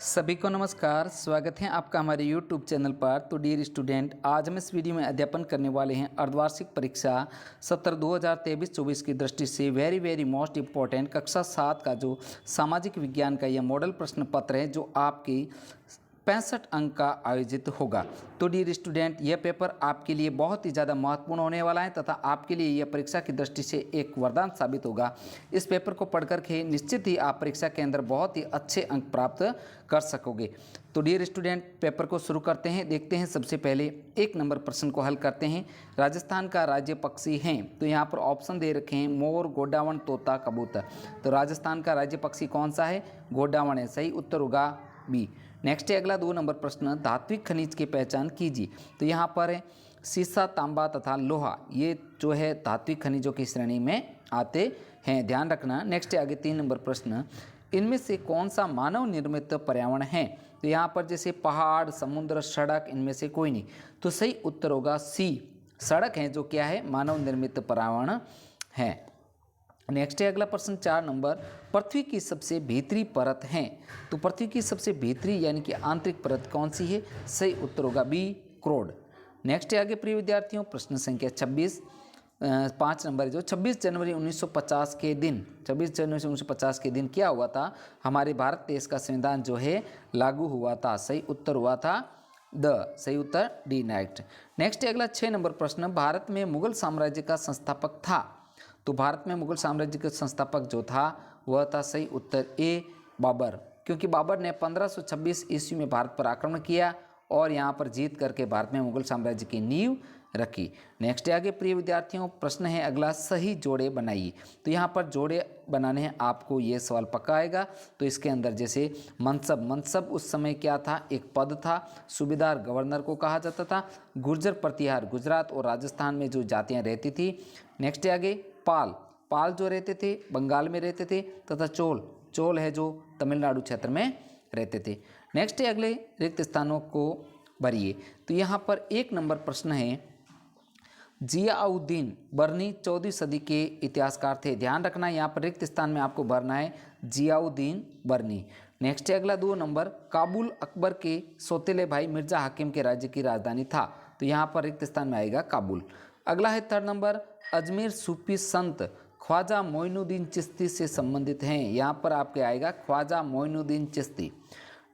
सभी को नमस्कार। स्वागत है आपका हमारे YouTube चैनल पर। तो डियर स्टूडेंट, आज हम इस वीडियो में अध्यापन करने वाले हैं अर्धवार्षिक परीक्षा सत्र 2023-24 की दृष्टि से वेरी मोस्ट इम्पॉर्टेंट कक्षा 7 का जो सामाजिक विज्ञान का यह मॉडल प्रश्न पत्र है जो आपकी 65 अंक का आयोजित होगा। तो डियर स्टूडेंट, यह पेपर आपके लिए बहुत ही ज़्यादा महत्वपूर्ण होने वाला है तथा आपके लिए यह परीक्षा की दृष्टि से एक वरदान साबित होगा। इस पेपर को पढ़ करके निश्चित ही आप परीक्षा के अंदर बहुत ही अच्छे अंक प्राप्त कर सकोगे। तो डियर स्टूडेंट, पेपर को शुरू करते हैं। देखते हैं सबसे पहले 1 नंबर प्रश्न को हल करते हैं। राजस्थान का राज्य पक्षी हैं, तो यहाँ पर ऑप्शन दे रखे हैं मोर, गोडावण, तोता, कबूतर। तो राजस्थान का राज्य पक्षी कौन सा है? गोडावण है। सही उत्तर होगा बी। नेक्स्ट है अगला 2 नंबर प्रश्न, धात्विक खनिज की पहचान कीजिए। तो यहाँ पर है सीसा, तांबा तथा लोहा, ये जो है धात्विक खनिजों की श्रेणी में आते हैं, ध्यान रखना। नेक्स्ट है आगे 3 नंबर प्रश्न, इनमें से कौन सा मानव निर्मित पर्यावरण है? तो यहाँ पर जैसे पहाड़, समुद्र, सड़क, इनमें से कोई नहीं। तो सही उत्तर होगा सी, सड़क है जो क्या है? मानव निर्मित पर्यावरण है। नेक्स्ट है अगला प्रश्न 4 नंबर, पृथ्वी की सबसे भीतरी परत है। तो पृथ्वी की सबसे भीतरी यानी कि आंतरिक परत कौन सी है? सही उत्तर होगा बी, क्रोड। नेक्स्ट है आगे प्रिय विद्यार्थियों प्रश्न संख्या 26 5 नंबर जो 26 जनवरी 1950 के दिन 26 जनवरी 1950 के दिन क्या हुआ था? हमारे भारत देश का संविधान जो है लागू हुआ था। सही उत्तर हुआ था द, सही उत्तर डी। नेक्स्ट है अगला 6 नंबर प्रश्न, भारत में मुगल साम्राज्य का संस्थापक था। तो भारत में मुगल साम्राज्य का संस्थापक जो था वह था, सही उत्तर ए, बाबर। क्योंकि बाबर ने 1526 ईस्वी में भारत पर आक्रमण किया और यहाँ पर जीत करके भारत में मुगल साम्राज्य की नींव रखी। नेक्स्ट आगे प्रिय विद्यार्थियों प्रश्न है अगला, सही जोड़े बनाइए। तो यहाँ पर जोड़े बनाने हैं आपको, ये सवाल पक्का आएगा। तो इसके अंदर जैसे मनसब उस समय क्या था? एक पद था। सूबेदार गवर्नर को कहा जाता था। गुर्जर प्रतिहार गुजरात और राजस्थान में जो जातियाँ रहती थी। नेक्स्ट आगे पाल जो रहते थे बंगाल में रहते थे, तथा चोल है जो तमिलनाडु क्षेत्र में रहते थे। नेक्स्ट है अगले रिक्त स्थानों को भरिए। तो यहाँ पर 1 नंबर प्रश्न है, जियाउद्दीन बर्नी 14वीं सदी के इतिहासकार थे। ध्यान रखना यहाँ पर रिक्त स्थान में आपको भरना है जियाउद्दीन बर्नी। नेक्स्ट है अगला 2 नंबर, काबुल अकबर के सौतेले भाई मिर्जा हाकिम के राज्य की राजधानी था। तो यहाँ पर रिक्त स्थान में आएगा काबुल। अगला है 3 नंबर, अजमेर सूफी संत ख्वाजा मोइनुद्दीन चिश्ती से संबंधित हैं। यहाँ पर आपके आएगा ख्वाजा मोइनुद्दीन चिश्ती।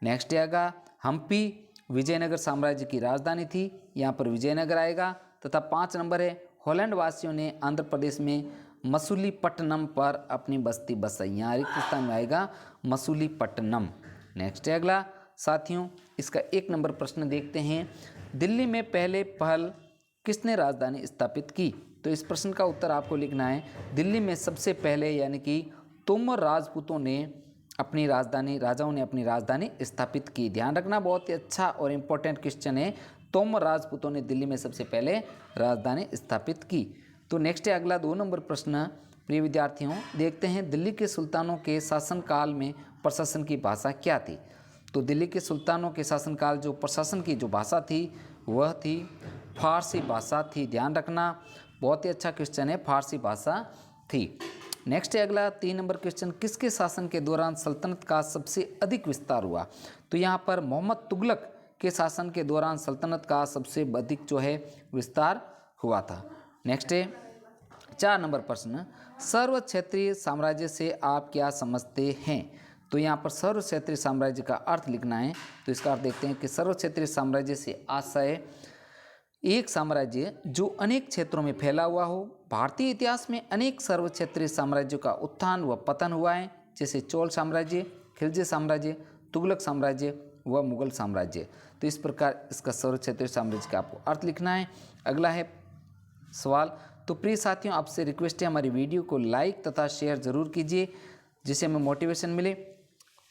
नेक्स्ट आएगा हम्पी विजयनगर साम्राज्य की राजधानी थी, यहाँ पर विजयनगर आएगा। तथा 5 नंबर है, हॉलैंड वासियों ने आंध्र प्रदेश में मसूलीपट्टनम पर अपनी बस्ती बसाई। यहाँ रिक्त स्थान में आएगा मसूलीपट्टनम। नेक्स्ट है अगला साथियों, इसका 1 नंबर प्रश्न देखते हैं, दिल्ली में पहले पहल किसने राजधानी स्थापित की? तो इस प्रश्न का उत्तर आपको लिखना है, दिल्ली में सबसे पहले यानी कि तोमर राजपूतों ने अपनी राजधानी, राजाओं ने अपनी राजधानी स्थापित की। ध्यान रखना, बहुत ही अच्छा और इम्पोर्टेंट क्वेश्चन है। तोमर राजपूतों ने दिल्ली में सबसे पहले राजधानी स्थापित की। तो नेक्स्ट है अगला 2 नंबर प्रश्न प्रिय विद्यार्थियों, देखते हैं दिल्ली के सुल्तानों के शासनकाल में प्रशासन की भाषा क्या थी? तो दिल्ली के सुल्तानों के शासनकाल जो प्रशासन की जो भाषा थी वह थी फारसी भाषा थी। ध्यान रखना, बहुत ही अच्छा क्वेश्चन है, फारसी भाषा थी। नेक्स्ट है अगला 3 नंबर क्वेश्चन, किसके शासन के दौरान सल्तनत का सबसे अधिक विस्तार हुआ? तो यहाँ पर मोहम्मद तुगलक के शासन के दौरान सल्तनत का सबसे अधिक जो है विस्तार हुआ था। नेक्स्ट है 4 नंबर प्रश्न, सर्व क्षेत्रीय साम्राज्य से आप क्या समझते हैं? तो यहाँ पर सर्व क्षेत्रीय साम्राज्य का अर्थ लिखना है। तो इसका अर्थ देखते हैं कि सर्व क्षेत्रीय साम्राज्य से आशय एक साम्राज्य जो अनेक क्षेत्रों में फैला हुआ हो। भारतीय इतिहास में अनेक सर्व क्षेत्रीय साम्राज्यों का उत्थान व पतन हुआ है, जैसे चोल साम्राज्य, खिलजी साम्राज्य, तुगलक साम्राज्य व मुगल साम्राज्य। तो इस प्रकार इसका सर्व क्षेत्रीय साम्राज्य का आपको अर्थ लिखना है। अगला है सवाल, तो प्रिय साथियों आपसे रिक्वेस्ट है हमारी वीडियो को लाइक तथा शेयर जरूर कीजिए जिससे हमें मोटिवेशन मिले।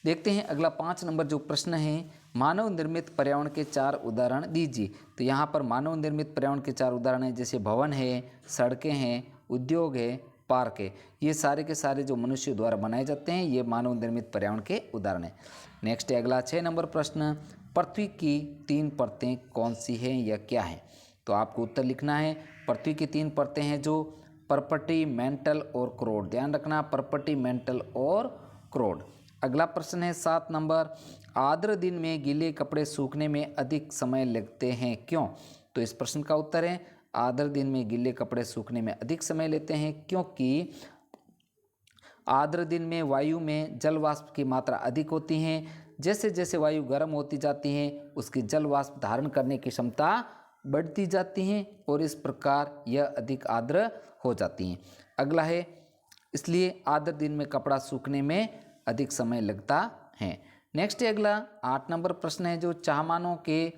देखते हैं अगला 5 नंबर जो प्रश्न है, मानव निर्मित पर्यावरण के 4 उदाहरण दीजिए। तो यहाँ पर मानव निर्मित पर्यावरण के 4 उदाहरण हैं, जैसे भवन है, सड़कें हैं, उद्योग है, पार्क है। ये सारे के सारे जो मनुष्य द्वारा बनाए जाते हैं ये मानव निर्मित पर्यावरण के उदाहरण हैं। नेक्स्ट है अगला 6 नंबर प्रश्न, पृथ्वी की 3 परतें कौन सी हैं या क्या है? तो आपको उत्तर लिखना है, पृथ्वी की 3 परतें हैं जो पर्पटी, मेंटल और क्रोड। ध्यान रखना, पर्पटी, मेंटल और क्रोड। अगला प्रश्न है 7 नंबर, आर्द्र दिन में गीले कपड़े सूखने में अधिक समय लगते हैं क्यों? तो इस प्रश्न का उत्तर है आर्द्र दिन में गीले कपड़े सूखने में अधिक समय लेते हैं क्योंकि आर्द्र दिन में वायु में जल वाष्प की मात्रा अधिक होती है। जैसे जैसे वायु गर्म होती जाती है उसकी जल वाष्प धारण करने की क्षमता बढ़ती जाती है और इस प्रकार यह अधिक आर्द्र हो जाती हैं। अगला है इसलिए आर्द्र दिन में कपड़ा सूखने में अधिक समय लगता है। नेक्स्ट है अगला 8 नंबर प्रश्न है जो चाहमानों के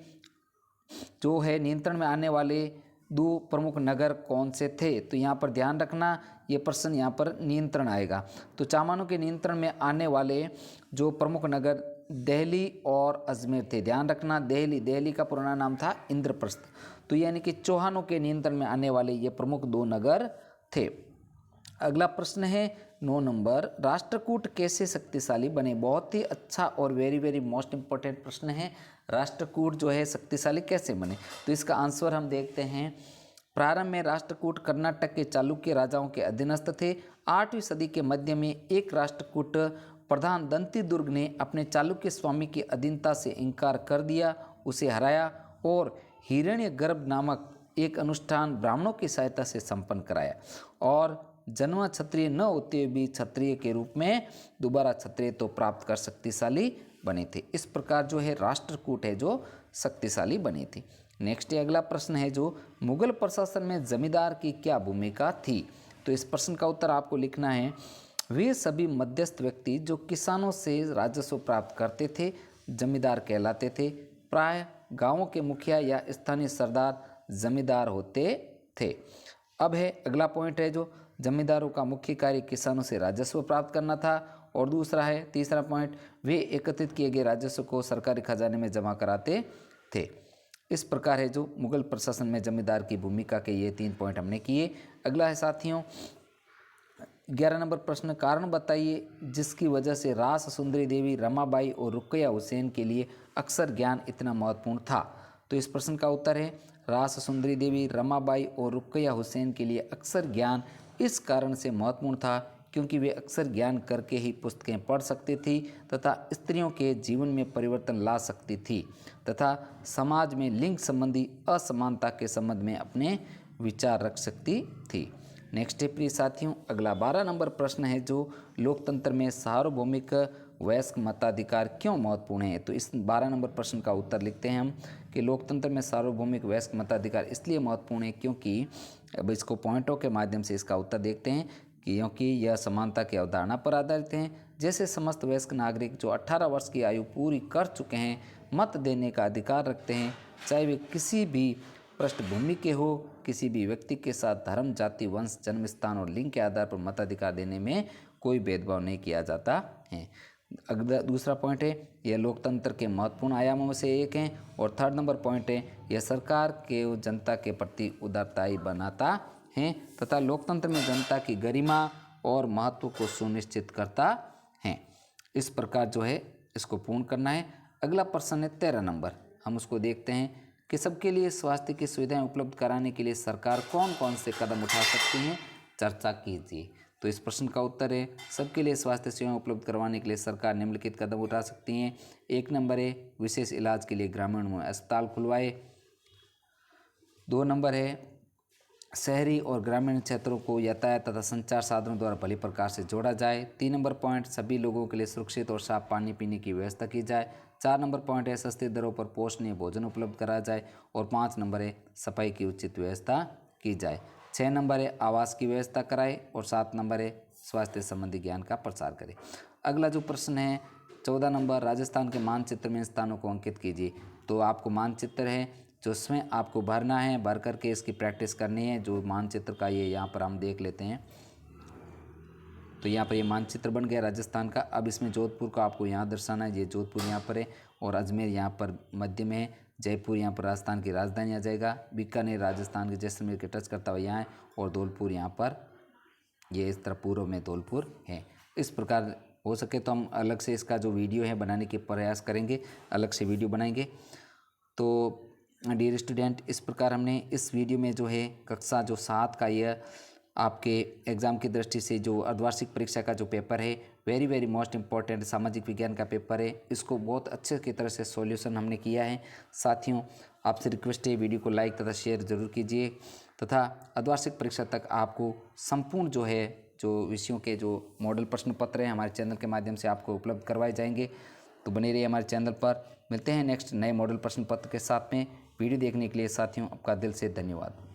जो है नियंत्रण में आने वाले 2 प्रमुख नगर कौन से थे? तो यहाँ पर ध्यान रखना ये प्रश्न यहाँ पर नियंत्रण आएगा। तो चाहमानों के नियंत्रण में आने वाले जो प्रमुख नगर दिल्ली और अजमेर थे। ध्यान रखना दिल्ली का पुराना नाम था इंद्रप्रस्थ। तो यानी कि चौहानों के नियंत्रण में आने वाले ये प्रमुख 2 नगर थे। अगला प्रश्न है 9 नंबर, राष्ट्रकूट कैसे शक्तिशाली बने? बहुत ही अच्छा और वेरी मोस्ट इंपॉर्टेंट प्रश्न है। राष्ट्रकूट जो है शक्तिशाली कैसे बने? तो इसका आंसर हम देखते हैं। प्रारंभ में राष्ट्रकूट कर्नाटक के चालुक्य राजाओं के अधीनस्थ थे। 8वीं सदी के मध्य में एक राष्ट्रकूट प्रधान दंती दुर्ग ने अपने चालुक्य स्वामी की अधीनता से इनकार कर दिया, उसे हराया और हिरण्यगर्भ नामक एक अनुष्ठान ब्राह्मणों की सहायता से संपन्न कराया और जन्म क्षत्रिय न होते हुए भी क्षत्रिय के रूप में दोबारा क्षत्रिय तो प्राप्त कर शक्तिशाली बने थे। इस प्रकार जो है राष्ट्रकूट है जो शक्तिशाली बनी थी। नेक्स्ट अगला प्रश्न है जो मुगल प्रशासन में जमींदार की क्या भूमिका थी? तो इस प्रश्न का उत्तर आपको लिखना है। वे सभी मध्यस्थ व्यक्ति जो किसानों से राजस्व प्राप्त करते थे जमींदार कहलाते थे। प्राय गांवों के मुखिया या स्थानीय सरदार जमींदार होते थे। अब है अगला पॉइंट है जो जमींदारों का मुख्य कार्य किसानों से राजस्व प्राप्त करना था और दूसरा है तीसरा पॉइंट, वे एकत्रित किए गए राजस्व को सरकारी खजाने में जमा कराते थे। इस प्रकार है जो मुगल प्रशासन में जमींदार की भूमिका के ये 3 पॉइंट हमने किए। अगला है साथियों 11 नंबर प्रश्न, कारण बताइए जिसकी वजह से रास सुंदरी देवी रमाबाई और रुकैया हुसैन के लिए अक्सर ज्ञान इतना महत्वपूर्ण था। तो इस प्रश्न का उत्तर है रास सुंदरी देवी रमाबाई और रुकैया हुसैन के लिए अक्सर ज्ञान इस कारण से महत्वपूर्ण था क्योंकि वे अक्सर ज्ञान करके ही पुस्तकें पढ़ सकती थी तथा स्त्रियों के जीवन में परिवर्तन ला सकती थी तथा समाज में लिंग संबंधी असमानता के संबंध में अपने विचार रख सकती थी। नेक्स्ट है प्रिय साथियों अगला 12 नंबर प्रश्न है जो लोकतंत्र में सार्वभौमिक वयस्क मताधिकार क्यों महत्वपूर्ण है? तो इस 12 नंबर प्रश्न का उत्तर लिखते हैं हम कि लोकतंत्र में सार्वभौमिक वयस्क मताधिकार इसलिए महत्वपूर्ण है क्योंकि अब इसको पॉइंटों के माध्यम से इसका उत्तर देखते हैं क्योंकि यह समानता की अवधारणा पर आधारित है। जैसे समस्त वयस्क नागरिक जो 18 वर्ष की आयु पूरी कर चुके हैं मत देने का अधिकार रखते हैं, चाहे वे किसी भी पृष्ठभूमि के हो। किसी भी व्यक्ति के साथ धर्म, जाति, वंश, जन्म स्थान और लिंग के आधार पर मताधिकार देने में कोई भेदभाव नहीं किया जाता है। अगला दूसरा पॉइंट है यह लोकतंत्र के महत्वपूर्ण आयामों में से एक है और 3rd नंबर पॉइंट है यह सरकार के जनता के प्रति उदारताई बनाता है तथा लोकतंत्र में जनता की गरिमा और महत्व को सुनिश्चित करता है। इस प्रकार जो है इसको पूर्ण करना है। अगला प्रश्न है 13 नंबर, हम उसको देखते हैं कि सबके लिए स्वास्थ्य की सुविधाएं उपलब्ध कराने के लिए सरकार कौन कौन से कदम उठा सकती है? चर्चा कीजिए। तो इस प्रश्न का उत्तर है सबके लिए स्वास्थ्य सेवाएं उपलब्ध करवाने के लिए सरकार निम्नलिखित कदम उठा सकती हैं। 1 नंबर है विशेष इलाज के लिए ग्रामीण में अस्पताल खुलवाए। 2 नंबर है शहरी और ग्रामीण क्षेत्रों को यातायात तथा संचार साधनों द्वारा भली प्रकार से जोड़ा जाए। 3 नंबर पॉइंट सभी लोगों के लिए सुरक्षित और साफ पानी पीने की व्यवस्था की जाए। 4 नंबर पॉइंट है सस्ती दरों पर पोषणीय भोजन उपलब्ध कराया जाए और 5 नंबर है सफाई की उचित व्यवस्था की जाए। 6 नंबर है आवास की व्यवस्था कराए और 7 नंबर है स्वास्थ्य संबंधी ज्ञान का प्रसार करें। अगला जो प्रश्न है 14 नंबर, राजस्थान के मानचित्र में स्थानों को अंकित कीजिए। तो आपको मानचित्र है जो इसमें आपको भरना है, भर करके इसकी प्रैक्टिस करनी है। जो मानचित्र का ये यहाँ पर हम देख लेते हैं। तो यहाँ पर ये मानचित्र बन गया राजस्थान का। अब इसमें जोधपुर को आपको यहाँ दर्शाना है। ये जोधपुर यहाँ पर है और अजमेर यहाँ पर मध्य में है। जयपुर यहाँ पर राजस्थान की राजधानी आ जाएगा। बीकानेर राजस्थान के जैसलमेर के टच करता हुआ यहाँ है और धौलपुर यहाँ पर ये इस तरह पूर्व में धौलपुर है। इस प्रकार हो सके तो हम अलग से इसका जो वीडियो है बनाने के प्रयास करेंगे, अलग से वीडियो बनाएंगे। तो डियर स्टूडेंट, इस प्रकार हमने इस वीडियो में जो है कक्षा जो 7 का यह आपके एग्ज़ाम की दृष्टि से जो अर्धवार्षिक परीक्षा का जो पेपर है वेरी मोस्ट इम्पॉर्टेंट सामाजिक विज्ञान का पेपर है, इसको बहुत अच्छे की तरह से सॉल्यूशन हमने किया है। साथियों, आपसे रिक्वेस्ट है वीडियो को लाइक तथा शेयर जरूर कीजिए तथा अर्धवार्षिक परीक्षा तक आपको संपूर्ण जो विषयों के जो मॉडल प्रश्न पत्र हैं हमारे चैनल के माध्यम से आपको उपलब्ध करवाए जाएंगे। तो बने रहिए हमारे चैनल पर। मिलते हैं नेक्स्ट नए मॉडल प्रश्न पत्र के साथ में। वीडियो देखने के लिए साथियों आपका दिल से धन्यवाद।